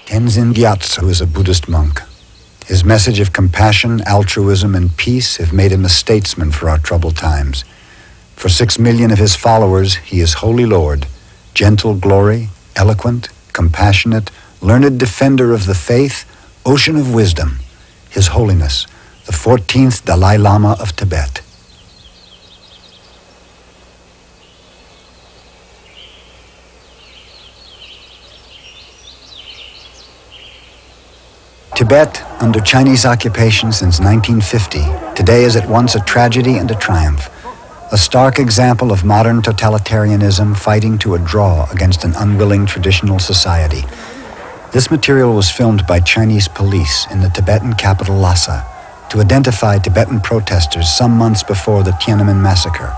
Tenzin Gyatso is a Buddhist monk. His message of compassion, altruism, and peace have made him a statesman for our troubled times. For 6 million of his followers, he is Holy Lord, gentle glory, eloquent, compassionate, learned defender of the faith, ocean of wisdom, His Holiness, the 14th Dalai Lama of Tibet. Tibet, under Chinese occupation since 1950, today is at once a tragedy and a triumph, a stark example of modern totalitarianism fighting to a draw against an unwilling traditional society. This material was filmed by Chinese police in the Tibetan capital Lhasa to identify Tibetan protesters some months before the Tiananmen massacre.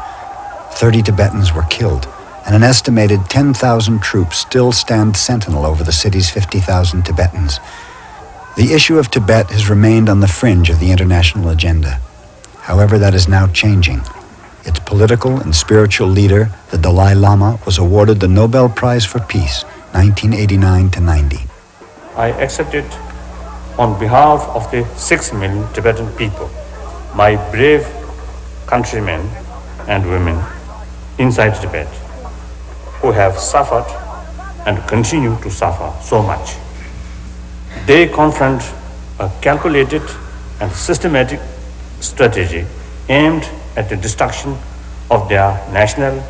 30 Tibetans were killed, and an estimated 10,000 troops still stand sentinel over the city's 50,000 Tibetans. The issue of Tibet has remained on the fringe of the international agenda. However, that is now changing. Its political and spiritual leader, the Dalai Lama, was awarded the Nobel Prize for Peace, 1989-90. I accept it on behalf of the 6 million Tibetan people, my brave countrymen and women inside Tibet, who have suffered and continue to suffer so much. They confront a calculated and systematic strategy aimed at the destruction of their national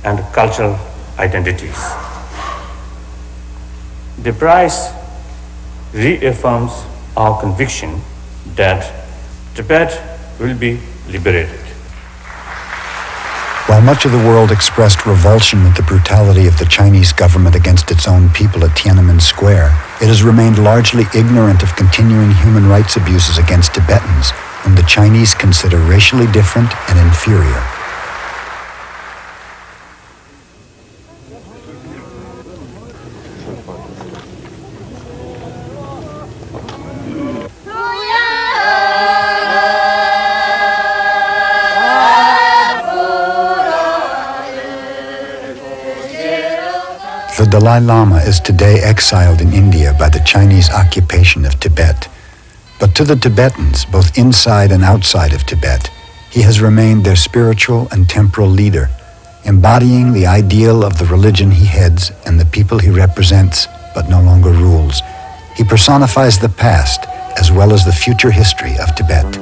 and cultural identities. The prize reaffirms our conviction that Tibet will be liberated. While much of the world expressed revulsion at the brutality of the Chinese government against its own people at Tiananmen Square, it has remained largely ignorant of continuing human rights abuses against Tibetans, whom the Chinese consider racially different and inferior. The Dalai Lama is today exiled in India by the Chinese occupation of Tibet. But to the Tibetans, both inside and outside of Tibet, he has remained their spiritual and temporal leader, embodying the ideal of the religion he heads and the people he represents, but no longer rules. He personifies the past as well as the future history of Tibet.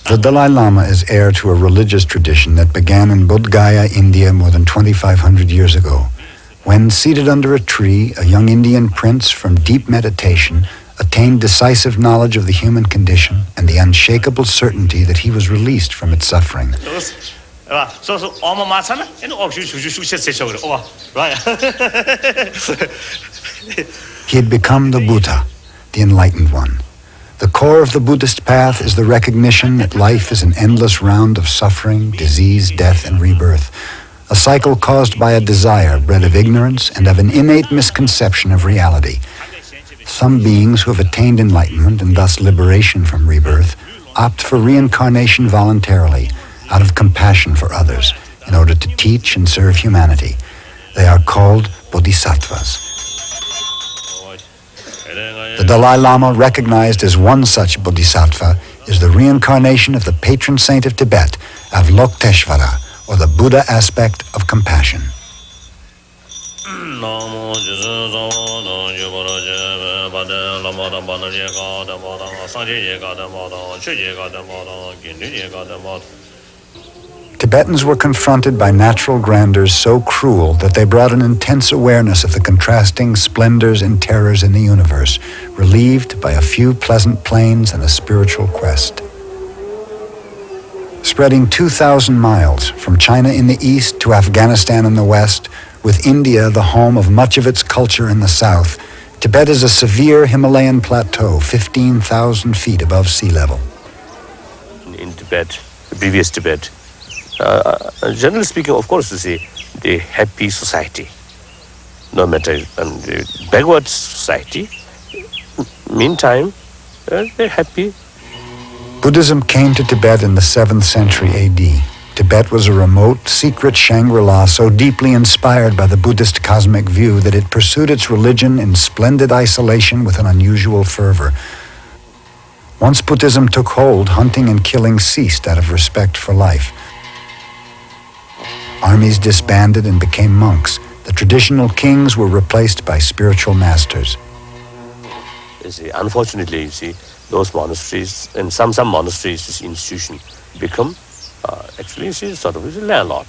The Dalai Lama is heir to a religious tradition that began in Bodh Gaya, India, more than 2,500 years ago, when, seated under a tree, a young Indian prince from deep meditation attained decisive knowledge of the human condition and the unshakable certainty that he was released from its suffering. He had become the Buddha, the Enlightened One. The core of the Buddhist path is the recognition that life is an endless round of suffering, disease, death, and rebirth, a cycle caused by a desire bred of ignorance and of an innate misconception of reality. Some beings who have attained enlightenment and thus liberation from rebirth opt for reincarnation voluntarily, out of compassion for others, in order to teach and serve humanity. They are called bodhisattvas. The Dalai Lama, recognized as one such bodhisattva, is the reincarnation of the patron saint of Tibet, Avalokateshwara, or the Buddha aspect of compassion. Tibetans were confronted by natural grandeurs so cruel that they brought an intense awareness of the contrasting splendors and terrors in the universe, relieved by a few pleasant plains and a spiritual quest. Spreading 2,000 miles from China in the east to Afghanistan in the west, with India the home of much of its culture in the south, Tibet is a severe Himalayan plateau 15,000 feet above sea level. In Tibet, the previous Tibet, generally speaking, of course, you see, the happy society, no matter the backward society, meantime, they're happy. Buddhism came to Tibet in the 7th century AD. Tibet was a remote, secret Shangri-La so deeply inspired by the Buddhist cosmic view that it pursued its religion in splendid isolation with an unusual fervor. Once Buddhism took hold, hunting and killing ceased out of respect for life. Armies disbanded and became monks. The traditional kings were replaced by spiritual masters. You see, unfortunately, you see, those monasteries, and some monasteries, this institution become actually, you see, sort of a landlord.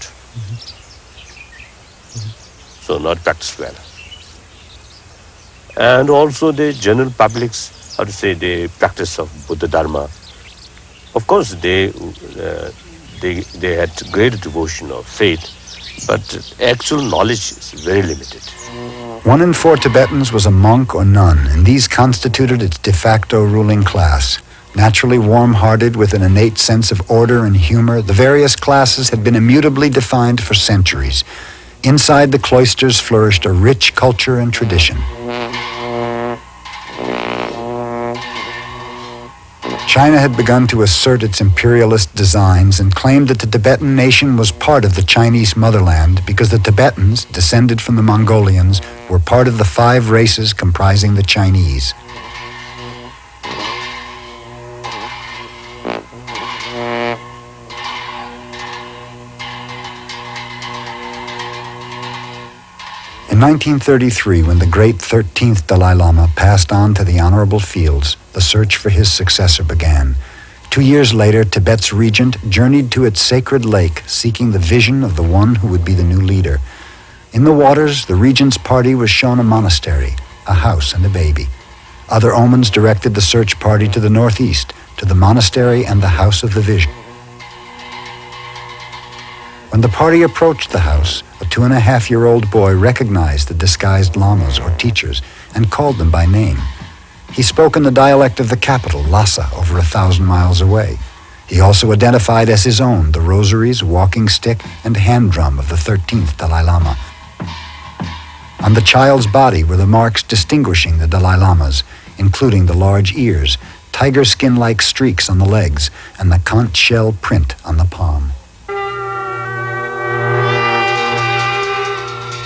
So not practiced well. And also the general public's, how to say, the practice of Buddha Dharma. Of course, they had great devotion of faith, but actual knowledge is very limited. 1 in 4 Tibetans was a monk or nun, and these constituted its de facto ruling class. Naturally warm-hearted with an innate sense of order and humor, the various classes had been immutably defined for centuries. Inside the cloisters flourished a rich culture and tradition. China had begun to assert its imperialist designs and claimed that the Tibetan nation was part of the Chinese motherland because the Tibetans, descended from the Mongolians, were part of the 5 races comprising the Chinese. In 1933, when the great 13th Dalai Lama passed on to the honorable fields, the search for his successor began. 2 years later, Tibet's regent journeyed to its sacred lake, seeking the vision of the one who would be the new leader. In the waters, the regent's party was shown a monastery, a house, and a baby. Other omens directed the search party to the northeast, to the monastery and the house of the vision. When the party approached the house, a 2.5-year-old boy recognized the disguised lamas or teachers and called them by name. He spoke in the dialect of the capital, Lhasa, over 1,000 miles away. He also identified as his own the rosaries, walking stick, and hand drum of the 13th Dalai Lama. On the child's body were the marks distinguishing the Dalai Lamas, including the large ears, tiger skin-like streaks on the legs, and the conch shell print on the palm.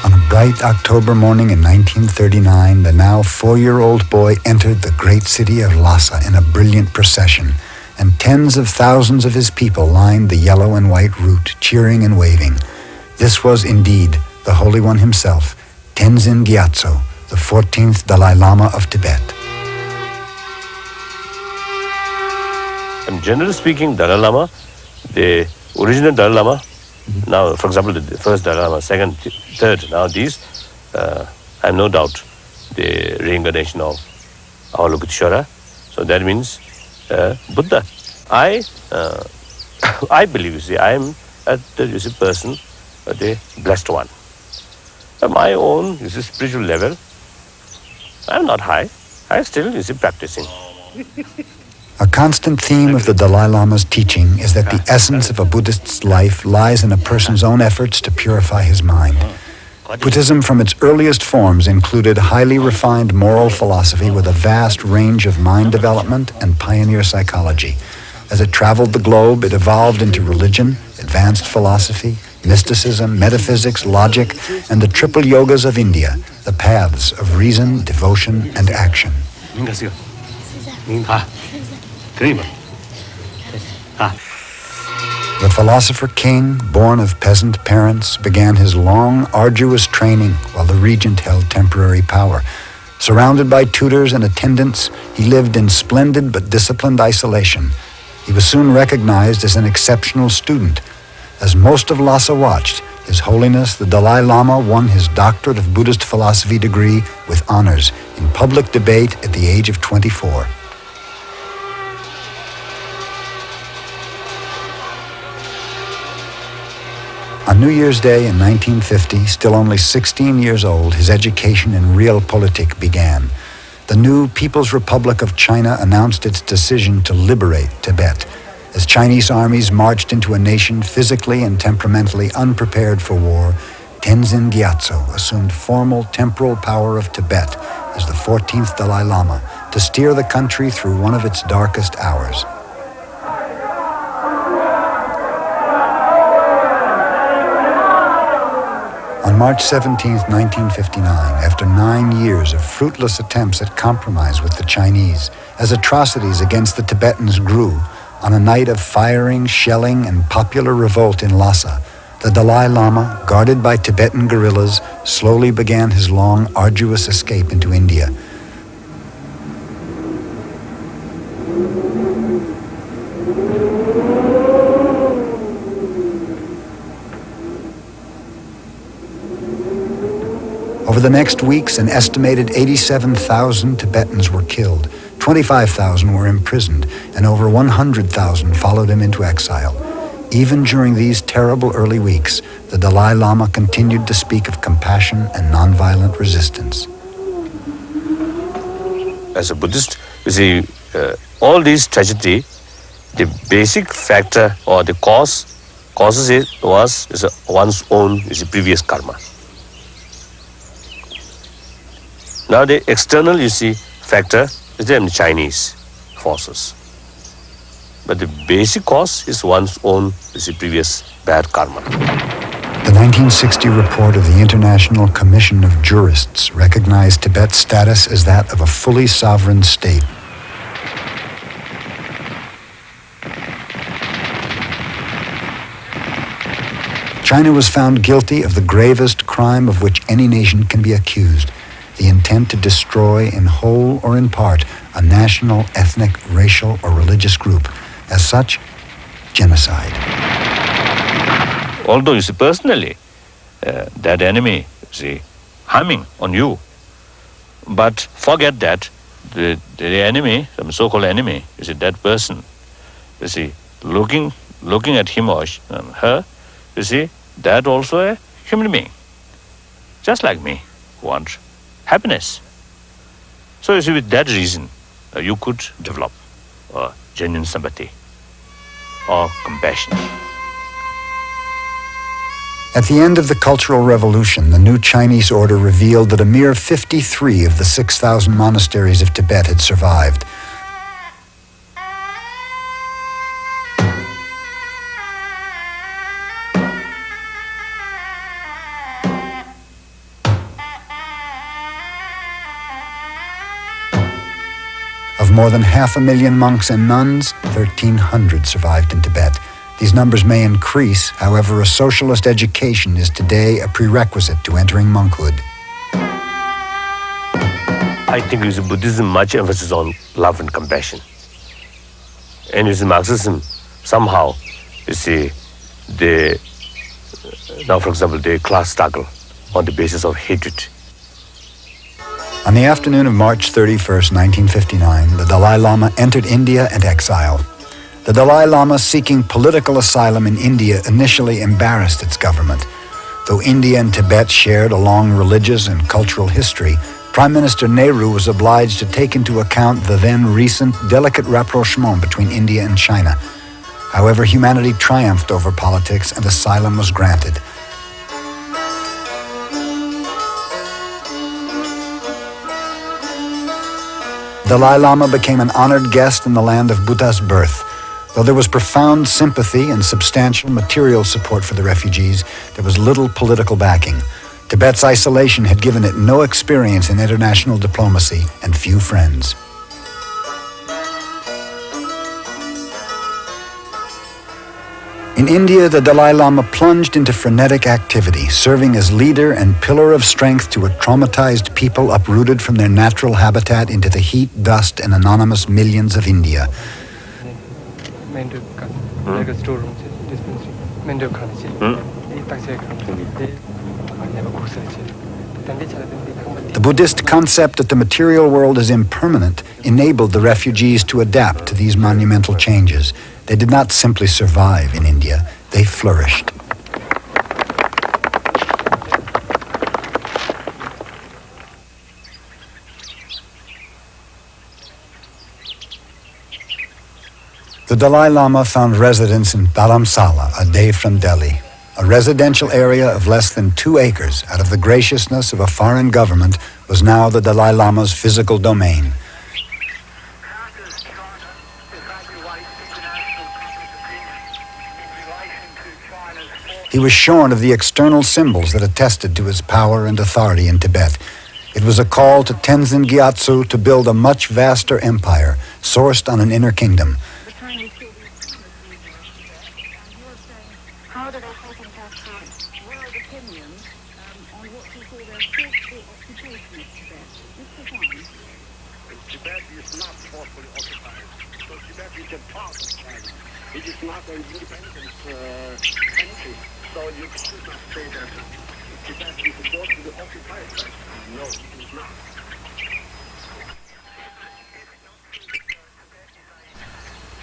On a bright October morning in 1939, the now 4-year-old boy entered the great city of Lhasa in a brilliant procession, and tens of thousands of his people lined the yellow and white route, cheering and waving. This was indeed the Holy One himself, Tenzin Gyatso, the 14th Dalai Lama of Tibet. And generally speaking, Dalai Lama, the original Dalai Lama, now, for example, the first Dalai Lama, second, third, now these, I have no doubt, the reincarnation of Avalokateshwara. So that means Buddha. I believe, you see, I am the person, the blessed one. At my own, you see, spiritual level, I am not high. I still, you see, practicing. A constant theme of the Dalai Lama's teaching is that the essence of a Buddhist's life lies in a person's own efforts to purify his mind. Buddhism from its earliest forms included highly refined moral philosophy with a vast range of mind development and pioneer psychology. As it traveled the globe, it evolved into religion, advanced philosophy, mysticism, metaphysics, logic, and the triple yogas of India, the paths of reason, devotion, and action. The philosopher king, born of peasant parents, began his long, arduous training while the regent held temporary power. Surrounded by tutors and attendants, he lived in splendid but disciplined isolation. He was soon recognized as an exceptional student. As most of Lhasa watched, His Holiness the Dalai Lama won his Doctorate of Buddhist Philosophy degree with honors in public debate at the age of 24. On New Year's Day in 1950, still only 16 years old, his education in realpolitik began. The new People's Republic of China announced its decision to liberate Tibet. As Chinese armies marched into a nation physically and temperamentally unprepared for war, Tenzin Gyatso assumed formal temporal power of Tibet as the 14th Dalai Lama to steer the country through one of its darkest hours. On March 17, 1959, after 9 years of fruitless attempts at compromise with the Chinese, as atrocities against the Tibetans grew, on a night of firing, shelling, and popular revolt in Lhasa, the Dalai Lama, guarded by Tibetan guerrillas, slowly began his long, arduous escape into India. Over the next weeks, an estimated 87,000 Tibetans were killed, 25,000 were imprisoned, and over 100,000 followed him into exile. Even during these terrible early weeks, the Dalai Lama continued to speak of compassion and nonviolent resistance. As a Buddhist, you see, all these tragedy, the basic factor or the causes is one's own previous karma. Now the external, you see, factor is the Chinese forces. But the basic cause is one's own, previous bad karma. The 1960 report of the International Commission of Jurists recognized Tibet's status as that of a fully sovereign state. China was found guilty of the gravest crime of which any nation can be accused: the intent to destroy in whole or in part a national, ethnic, racial, or religious group. As such, genocide. Although, you see, personally, that enemy, harming on you, but forget that the enemy, some so-called enemy, that person, looking at him or her, that also a human being, just like me, wants happiness. So with that reason, you could develop genuine sympathy or compassion. At the end of the Cultural Revolution, the new Chinese order revealed that a mere 53 of the 6,000 monasteries of Tibet had survived. Of more than 500,000 monks and nuns, 1,300 survived in Tibet. These numbers may increase, however, a socialist education is today a prerequisite to entering monkhood. I think Buddhism much emphasis on love and compassion. And Marxism, somehow, now for example, the class struggle on the basis of hatred. On the afternoon of March 31st, 1959, the Dalai Lama entered India and exile. The Dalai Lama seeking political asylum in India initially embarrassed its government. Though India and Tibet shared a long religious and cultural history, Prime Minister Nehru was obliged to take into account the then recent delicate rapprochement between India and China. However, humanity triumphed over politics and asylum was granted. Dalai Lama became an honored guest in the land of Buddha's birth. Though there was profound sympathy and substantial material support for the refugees, there was little political backing. Tibet's isolation had given it no experience in international diplomacy and few friends. In India, the Dalai Lama plunged into frenetic activity, serving as leader and pillar of strength to a traumatized people uprooted from their natural habitat into the heat, dust, and anonymous millions of India. The Buddhist concept that the material world is impermanent enabled the refugees to adapt to these monumental changes. They did not simply survive in India, they flourished. The Dalai Lama found residence in Dharamsala, a day from Delhi, a residential area of less than 2 acres out of the graciousness of a foreign government was now the Dalai Lama's physical domain. He was shorn of the external symbols that attested to his power and authority in Tibet. It was a call to Tenzin Gyatso to build a much vaster empire, sourced on an inner kingdom. Tibet is not forcefully occupied. So Tibet is a part of China. It is not an independent country. So you should not say that Tibet is forcefully occupied by China. No, it is not.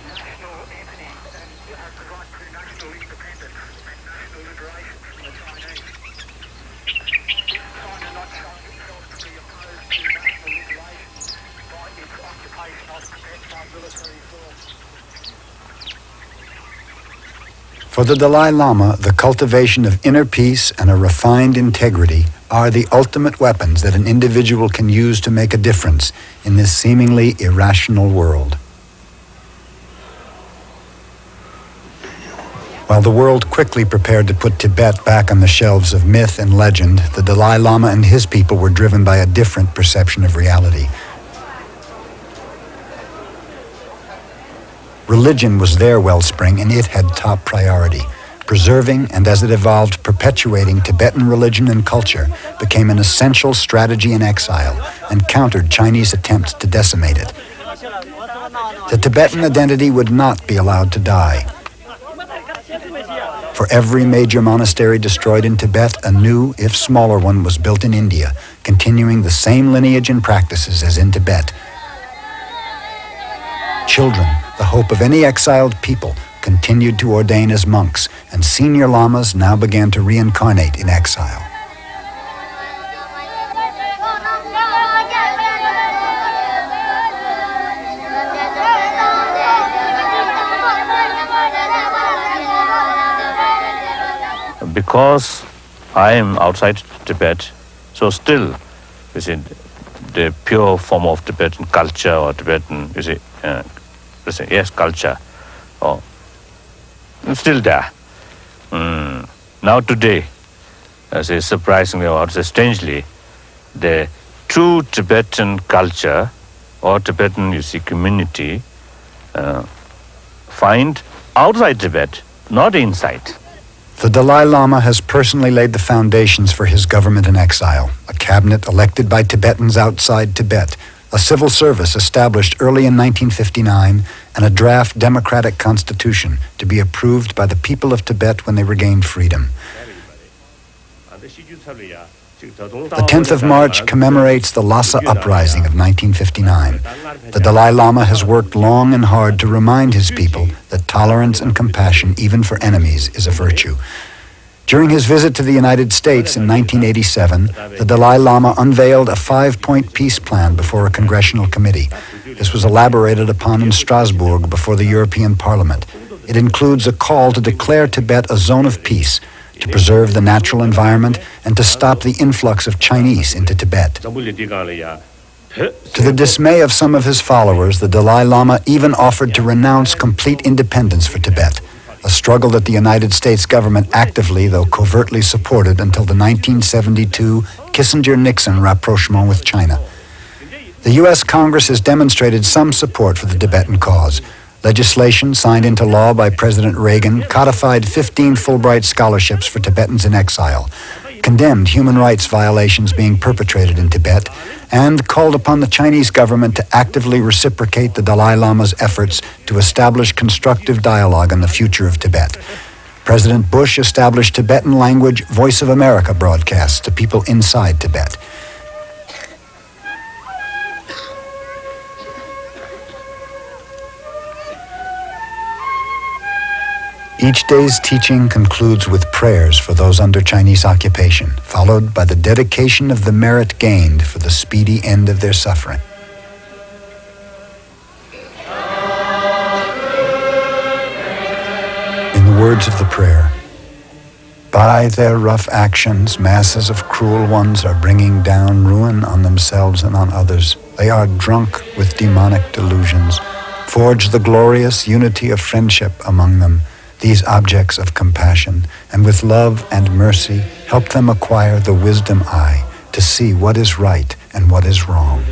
National entity, and you have the right to national independence and national liberation from the Chinese. If China not shown itself to be opposed to national liberation by its occupation of Tibet by military force. For the Dalai Lama, the cultivation of inner peace and a refined integrity are the ultimate weapons that an individual can use to make a difference in this seemingly irrational world. While the world quickly prepared to put Tibet back on the shelves of myth and legend, the Dalai Lama and his people were driven by a different perception of reality. Religion was their wellspring, and it had top priority. Preserving and, as it evolved, perpetuating Tibetan religion and culture became an essential strategy in exile and countered Chinese attempts to decimate it. The Tibetan identity would not be allowed to die. For every major monastery destroyed in Tibet, a new, if smaller one, was built in India, continuing the same lineage and practices as in Tibet. Children, the hope of any exiled people, continued to ordain as monks, and senior lamas now began to reincarnate in exile. Because I am outside Tibet, so still, you see, the pure form of Tibetan culture or Tibetan, you see, yes, culture, or still there. Now today, I say surprisingly or say strangely, the true Tibetan culture or Tibetan, you see, community find outside Tibet, not inside. The Dalai Lama has personally laid the foundations for his government in exile, a cabinet elected by Tibetans outside Tibet, a civil service established early in 1959, and a draft democratic constitution to be approved by the people of Tibet when they regained freedom. The 10th of March commemorates the Lhasa Uprising of 1959. The Dalai Lama has worked long and hard to remind his people that tolerance and compassion, even for enemies, is a virtue. During his visit to the United States in 1987, the Dalai Lama unveiled a 5-point peace plan before a congressional committee. This was elaborated upon in Strasbourg before the European Parliament. It includes a call to declare Tibet a zone of peace, to preserve the natural environment, and to stop the influx of Chinese into Tibet. To the dismay of some of his followers, the Dalai Lama even offered to renounce complete independence for Tibet, a struggle that the United States government actively, though covertly, supported until the 1972 Kissinger-Nixon rapprochement with China. The U.S. Congress has demonstrated some support for the Tibetan cause. Legislation signed into law by President Reagan codified 15 Fulbright scholarships for Tibetans in exile, condemned human rights violations being perpetrated in Tibet, and called upon the Chinese government to actively reciprocate the Dalai Lama's efforts to establish constructive dialogue on the future of Tibet. President Bush established Tibetan language Voice of America broadcasts to people inside Tibet. Each day's teaching concludes with prayers for those under Chinese occupation, followed by the dedication of the merit gained for the speedy end of their suffering. words of the prayer. By their rough actions, masses of cruel ones are bringing down ruin on themselves and on others. They are drunk with demonic delusions. Forge the glorious unity of friendship among them, these objects of compassion, and with love and mercy, help them acquire the wisdom eye to see what is right and what is wrong.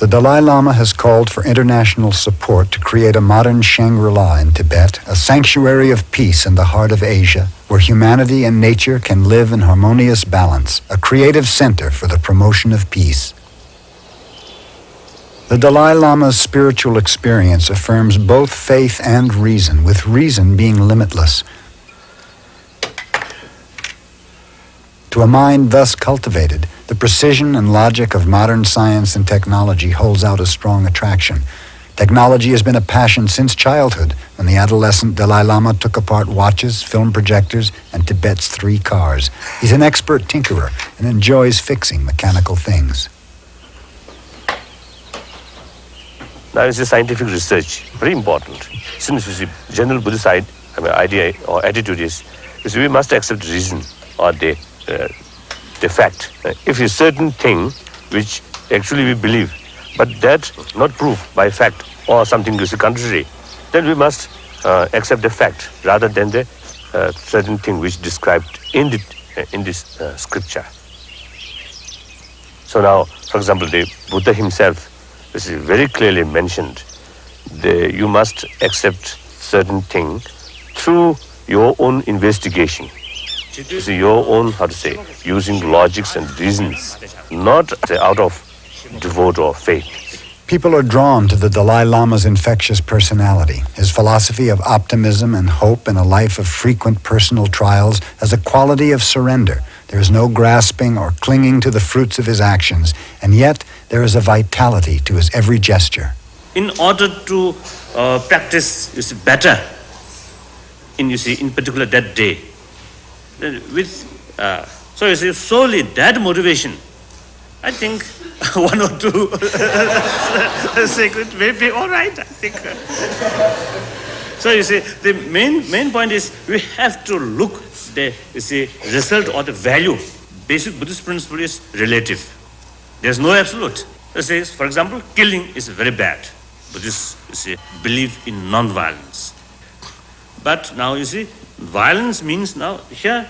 The Dalai Lama has called for international support to create a modern Shangri-La in Tibet, a sanctuary of peace in the heart of Asia, where humanity and nature can live in harmonious balance, a creative center for the promotion of peace. The Dalai Lama's spiritual experience affirms both faith and reason, with reason being limitless. To a mind thus cultivated, the precision and logic of modern science and technology holds out a strong attraction. Technology has been a passion since childhood, when the adolescent Dalai Lama took apart watches, film projectors, and Tibet's 3 cars. He's an expert tinkerer and enjoys fixing mechanical things. Now is the scientific research, very important. Since you see, general Buddhist idea or attitude is we must accept reason or the fact. If a certain thing which actually we believe, but that not proved by fact or something is contrary, then we must accept the fact rather than the certain thing which described in this scripture. So now, for example, the Buddha himself, this is very clearly mentioned. You must accept certain thing through your own investigation. It's your own, using logics and reasons, not out of devote or faith. People are drawn to the Dalai Lama's infectious personality, his philosophy of optimism and hope in a life of frequent personal trials as a quality of surrender. There is no grasping or clinging to the fruits of his actions, and yet there is a vitality to his every gesture. In order to practice better, in particular that day, solely that motivation, I think 1 or 2 sacred may be all right, I think. So the main point is we have to look the result or the value. Basic Buddhist principle is relative. There's no absolute. For example, killing is very bad. Buddhists believe in non-violence. But now violence means now here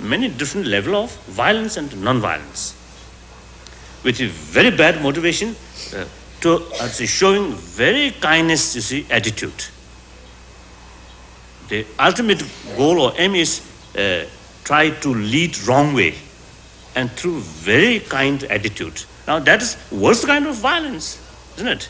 many different level of violence and non-violence, with a very bad motivation to showing very kindness attitude. The ultimate goal or aim is try to lead wrong way and through very kind attitude. Now that is worst kind of violence, isn't it?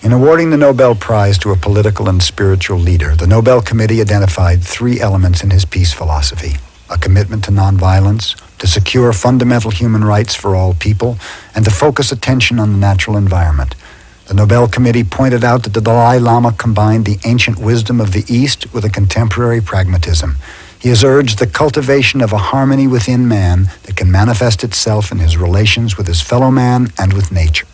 In awarding the Nobel Prize to a political and spiritual leader, the Nobel Committee identified 3 elements in his peace philosophy: a commitment to nonviolence, to secure fundamental human rights for all people, and to focus attention on the natural environment. The Nobel Committee pointed out that the Dalai Lama combined the ancient wisdom of the East with a contemporary pragmatism. He has urged the cultivation of a harmony within man that can manifest itself in his relations with his fellow man and with nature.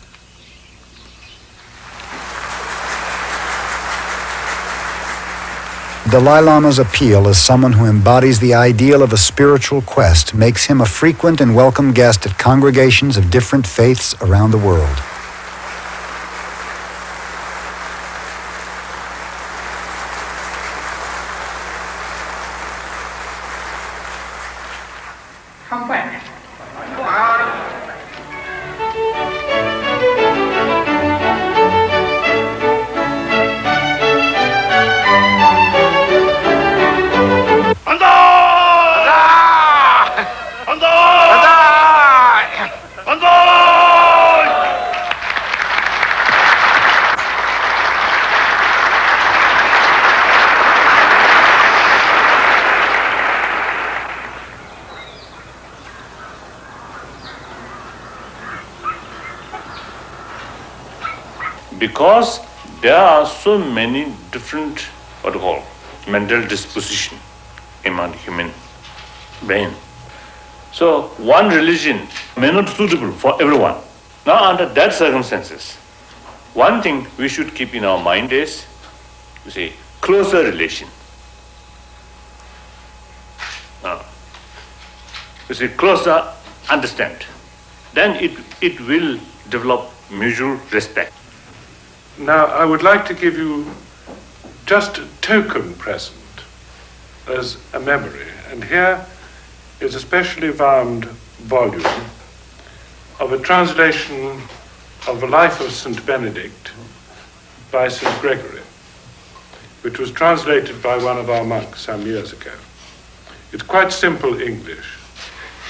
Dalai Lama's appeal as someone who embodies the ideal of a spiritual quest makes him a frequent and welcome guest at congregations of different faiths around the world. because there are so many different, mental disposition among human being. So one religion may not be suitable for everyone. Now under that circumstances, one thing we should keep in our mind is, closer relation. Closer understand. Then it will develop mutual respect. Now, I would like to give you just a token present as a memory. And here is a specially bound volume of a translation of the life of St. Benedict by St. Gregory, which was translated by one of our monks some years ago. It's quite simple English.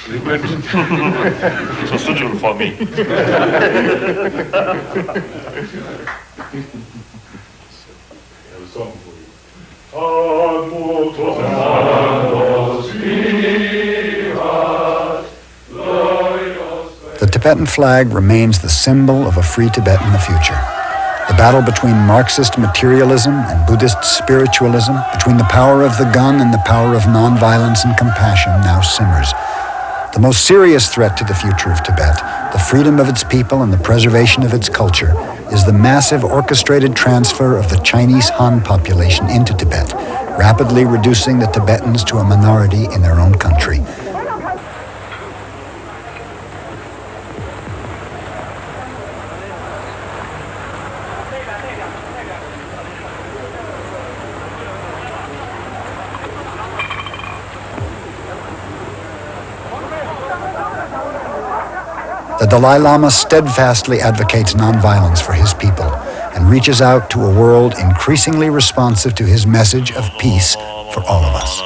And it went so suitable for me. The Tibetan flag remains the symbol of a free Tibet in the future. The battle between Marxist materialism and Buddhist spiritualism, between the power of the gun and the power of nonviolence and compassion, now simmers. The most serious threat to the future of Tibet, the freedom of its people and the preservation of its culture, is the massive orchestrated transfer of the Chinese Han population into Tibet, rapidly reducing the Tibetans to a minority in their own country. The Dalai Lama steadfastly advocates nonviolence for his people and reaches out to a world increasingly responsive to his message of peace for all of us.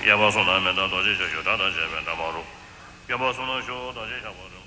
야바소나 메다 도지 저다 제벤 다바로 야바소나 쇼 도지 샤보로